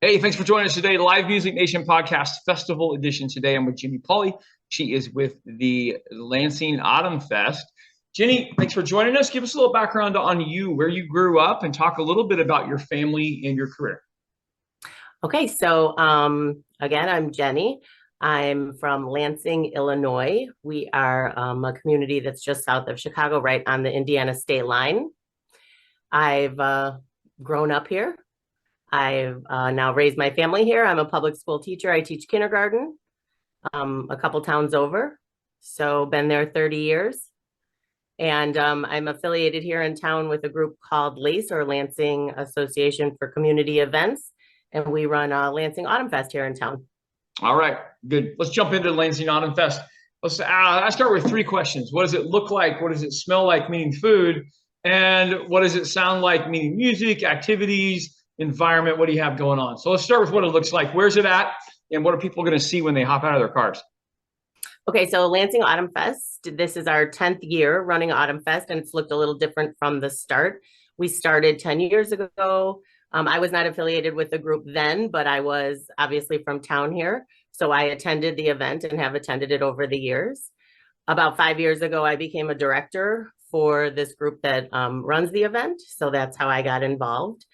Hey, thanks for joining us today. Live Music Nation Podcast Festival Edition. Today I'm with Jenny Polley. She is with the Lansing Autumn Fest. Jenny, thanks for joining us. Give us a little background on you, where you grew up, and talk a little bit about your family and your career. Okay, so again, I'm Jenny. I'm from Lansing, Illinois. We are a community that's just south of Chicago, right on the Indiana state line. I've grown up here. I've now raised my family here. I'm a public school teacher. I teach kindergarten a couple towns over. So been there 30 years. And I'm affiliated here in town with a group called LACE, or Lansing Association for Community Events. And we run Lansing Autumn Fest here in town. All right, good. Let's jump into Lansing Autumn Fest. I start with three questions. What does it look like? What does it smell like, meaning food? And what does it sound like, meaning music, activities, environment? What do you have going on? So let's start with what it looks like. Where's it at? And what are people going to see when they hop out of their cars? Okay, so Lansing Autumn Fest, this is our 10th year running Autumn Fest, and it's looked a little different from the start. We started 10 years ago. I was not affiliated with the group then, but I was obviously from town here. So I attended the event and have attended it over the years. About 5 years ago, I became a director for this group that runs the event. So that's how I got involved.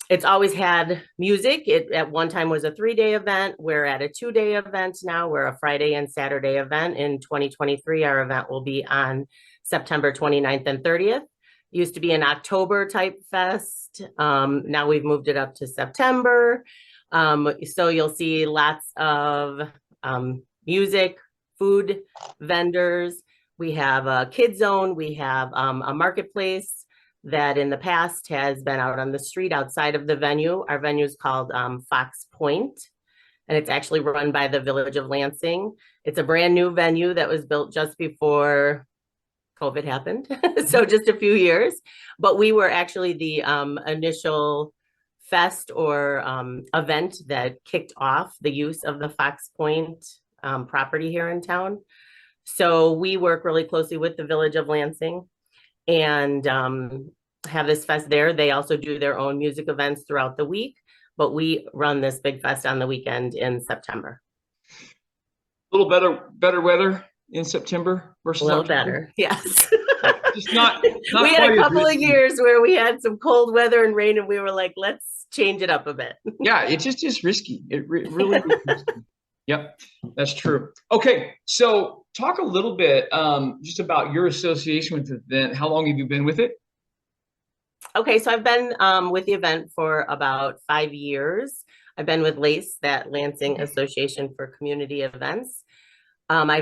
It's always had music. It at one time was a 3-day event. We're at a 2-day event now. We're a Friday and Saturday event. In 2023, our event will be on September 29th and 30th. Used to be an October type fest. Now we've moved it up to September. So you'll see lots of music, food vendors. We have a kid zone. We have a marketplace that in the past has been out on the street outside of the venue. Our venue is called Fox Point, and it's actually run by the Village of Lansing. It's a brand new venue that was built just before COVID happened, so just a few years. But we were actually the initial fest or event that kicked off the use of the Fox Point property here in town. So we work really closely with the Village of Lansing and have this fest there. They also do their own music events throughout the week, but we run this big fest on the weekend in September. A little better weather in September versus a little October. Better, yes. Just not we had a couple of years where we had some cold weather and rain, and we were like, let's change it up a bit. Yeah, it just is risky. It really is risky. Yep, that's true. Okay, so talk a little bit just about your association with the event. How long have you been with it? Okay, so I've been with the event for about 5 years. I've been with LACE, that Lansing Association for Community Events. I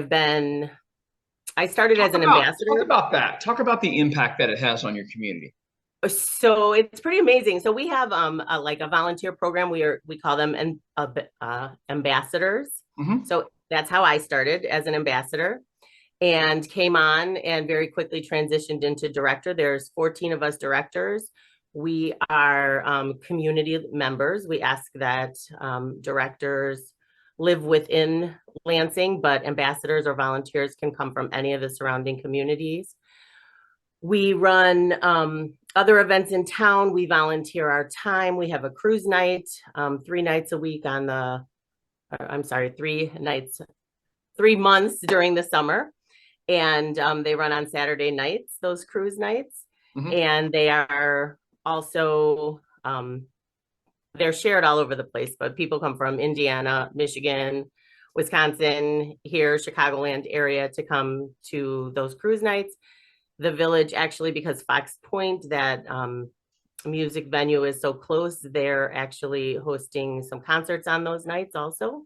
started as an ambassador. Talk about that. Talk about the impact that it has on your community. So it's pretty amazing. So we have like a volunteer program. We call them ambassadors. Mm-hmm. So that's how I started, as an ambassador, and came on and very quickly transitioned into director. There's 14 of us directors. We are community members. We ask that directors live within Lansing, but ambassadors or volunteers can come from any of the surrounding communities. We run other events in town. We volunteer our time. We have a cruise night 3 nights a week on the, I'm sorry, 3 nights, 3 months during the summer. And they run on Saturday nights, those cruise nights. Mm-hmm. And they are also, they're shared all over the place, but people come from Indiana, Michigan, Wisconsin, here, Chicagoland area to come to those cruise nights. The village, actually, because Fox Point, that music venue, is so close, they're actually hosting some concerts on those nights also.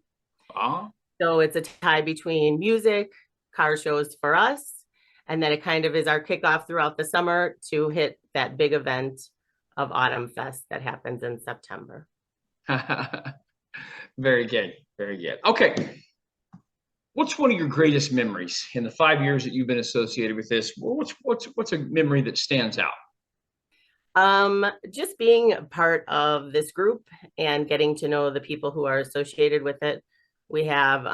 So it's a tie between music, car shows for us, and then it kind of is our kickoff throughout the summer to hit that big event of Autumn Fest that happens in September. Very good. Very good. Okay. What's one of your greatest memories in the 5 years that you've been associated with this? What's a memory that stands out? Just being part of this group and getting to know the people who are associated with it. We have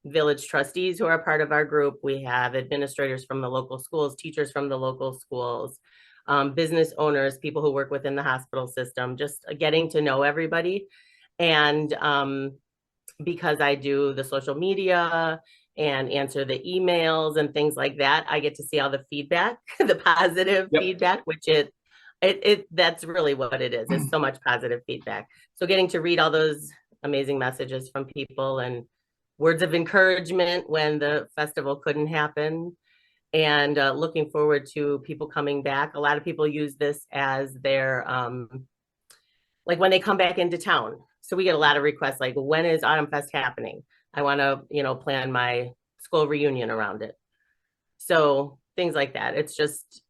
village trustees who are part of our group. We have administrators from the local schools, teachers from the local schools, business owners, people who work within the hospital system, just getting to know everybody. And because I do the social media and answer the emails and things like that, I get to see all the feedback, the positive feedback, which that's really what it is. It's so much positive feedback. So getting to read all those amazing messages from people and words of encouragement when the festival couldn't happen, and looking forward to people coming back. A lot of people use this as their, like when they come back into town. So we get a lot of requests like, when is Autumn Fest happening? I want to, plan my school reunion around it. So things like that. It's just,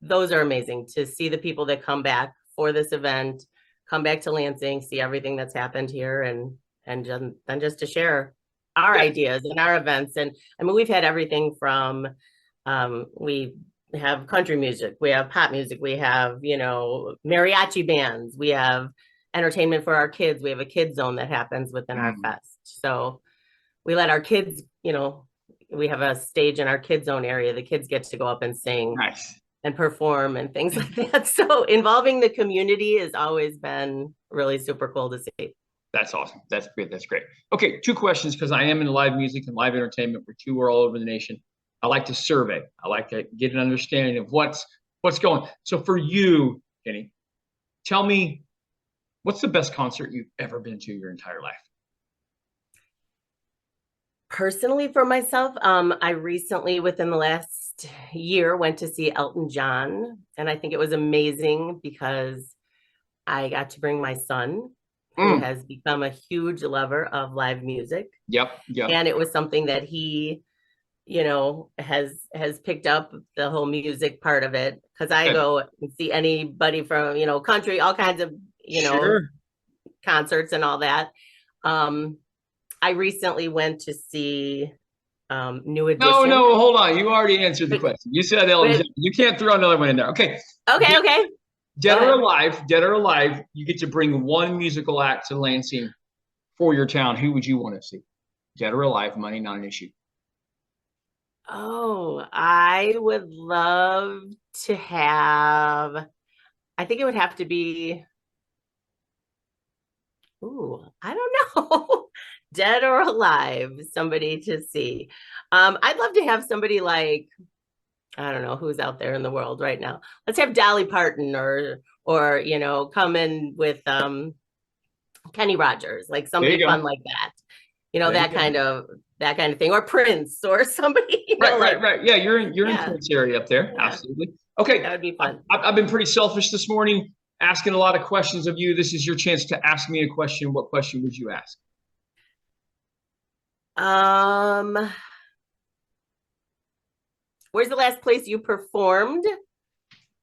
those are amazing to see the people that come back for this event, come back to Lansing, see everything that's happened here, and then just to share our ideas and our events. And I mean, we've had everything from, we have country music, we have pop music, we have, mariachi bands, we have entertainment for our kids. We have a kids zone that happens within our fest. So we let our kids, we have a stage in our kids zone area. The kids get to go up and sing. Nice. And perform and things like that. So involving the community has always been really super cool to see. That's awesome. That's great. That's great. Okay, 2 questions, because I am in live music and live entertainment. We're tour all over the nation. I like to survey. I like to get an understanding of what's going. So for you, Kenny, tell me, what's the best concert you've ever been to your entire life? Personally, for myself, I recently, within the last year, went to see Elton John, and I think it was amazing because I got to bring my son, who has become a huge lover of live music. Yep. And it was something that he, has picked up, the whole music part of it, because I go and see anybody from, country, all kinds of, concerts and all that. I recently went to see New Edition. No, hold on. You already answered the question. You said Elton John. You can't throw another one in there. Okay. Okay. Dead or alive, you get to bring one musical act to Lansing for your town. Who would you want to see? Dead or alive, money not an issue. Oh, I would love to have, I think it would have to be, I don't know. Dead or alive, somebody to see. I'd love to have somebody like, I don't know who's out there in the world right now. Let's have Dolly Parton or come in with Kenny Rogers, like somebody fun like that. That kind of thing, or Prince or somebody. Right. Yeah, you're in Prince area up there. Yeah. Absolutely. Okay. That would be fun. I've been pretty selfish this morning, asking a lot of questions of you. This is your chance to ask me a question. What question would you ask? Where's the last place you performed,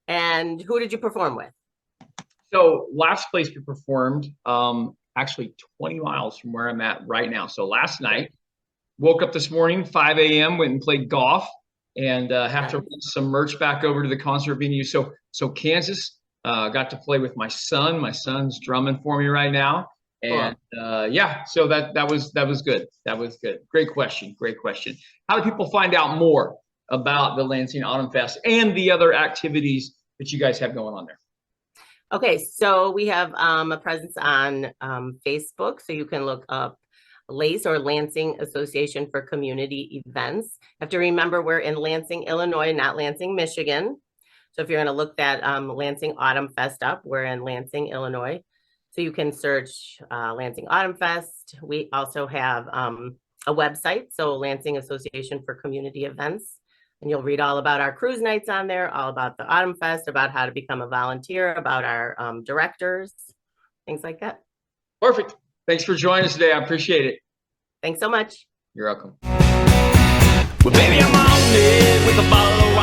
and who did you perform with? So last place we performed, actually 20 miles from where I'm at right now. So last night, woke up this morning, 5 a.m., went and played golf, and have to run some merch back over to the concert venue. So Kansas, got to play with my son. My son's drumming for me right now. And so that was good. That was good. Great question. How do people find out more about the Lansing Autumn Fest and the other activities that you guys have going on there? Okay, so we have a presence on Facebook, so you can look up LACE, or Lansing Association for Community Events. You have to remember we're in Lansing, Illinois, not Lansing, Michigan. So if you're going to look that Lansing Autumn Fest up, we're in Lansing, Illinois. So you can search Lansing Autumn Fest. We also have a website, so Lansing Association for Community Events. And you'll read all about our cruise nights on there, all about the Autumn Fest, about how to become a volunteer, about our directors, things like that. Perfect. Thanks for joining us today. I appreciate it. Thanks so much. You're welcome. Well, baby, I'm on it with a bottle of